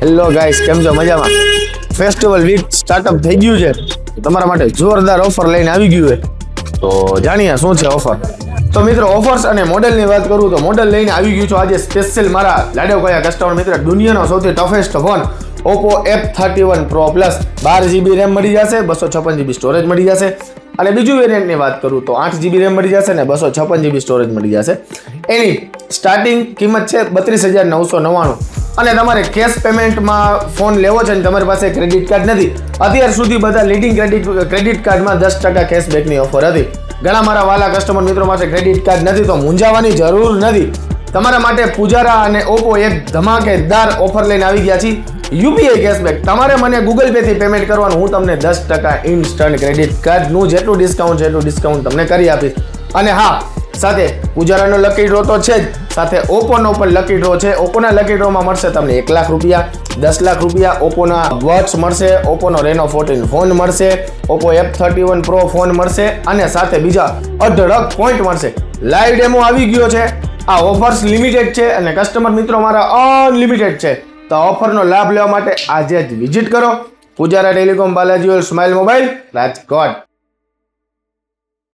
Hello guys, કેમ છો? મજામાં? ફેસ્ટિવલ વીક સ્ટાર્ટઅપ થઈ ગયું છે, તમારા માટે જોરદાર ઓફર લઈને આવી ગયું છે. તો જાણીએ શું છે ઓફર. તો મિત્રો, ઓફર્સ અને મોડેલની વાત કરું તો મોડેલ લઈને આવી ગયું છું આજે સ્પેશિયલ મારા લાડવ કયા કસ્ટમર મિત્ર. દુનિયાનો સૌથી toughest phone Oppo F31 Pro Plus 12GB RAM મળી જશે, 256GB સ્ટોરેજ મળી જશે. અને બીજું વેરિયન્ટની વાત કરું તો 8GB RAM મળી જશે ને 256GB સ્ટોરેજ મળી જશે. એની સ્ટાર્ટિંગ કિંમત છે 32,999. અને તમારે કેશ પેમેન્ટમાં ફોન લેવો છે અને તમારી પાસે ક્રેડિટ કાર્ડ નથી, અત્યાર સુધી બધા લીડિંગ ક્રેડિટ કાર્ડમાં 10% કેશબેકની ઓફર હતી. ઘણા મારા વાલા કસ્ટમર મિત્રો પાસે ક્રેડિટ કાર્ડ નથી તો મૂંઝાવાની જરૂર નથી. તમારા માટે પૂજારા અને Oppo એક ધમાકેદાર ઓફર લઈને આવી ગયા છીએ. UPI cashback. તમારે મને ગૂગલ પે થી પેમેન્ટ કરવાનું, હું તમને 10% ઇન્સ્ટન્ટ ક્રેડિટ કાર્ડનું જેટલું ડિસ્કાઉન્ટ છે એટલું ડિસ્કાઉન્ટ તમને કરી આપીશ. અને હા, સાથે પૂજારાનો લકી ડ્રો તો છે જ, સાથે ઓપ્પોનો પણ લકી ડ્રો છે. ઓપ્પોના લકી ડ્રોમાં મળશે તમને 1 લાખ રૂપિયા, 10 લાખ રૂપિયા, ઓપ્પોના વોચ મળશે, ઓપ્પોનો રેનો 14 ફોન મળશે, Oppo F31 Pro ફોન મળશે અને સાથે બીજા અઢળક પોઈન્ટ મળશે. લાઈવ ડેમો આવી ગયો છે. આ ઓફર્સ લિમિટેડ છે અને કસ્ટમર મિત્રો મારા અનલિમિટેડ છે. તો ઓફરનો લાભ લેવા માટે આજે જ વિઝિટ કરો Pujara telecom, Balaji smile mobile, Rajkot.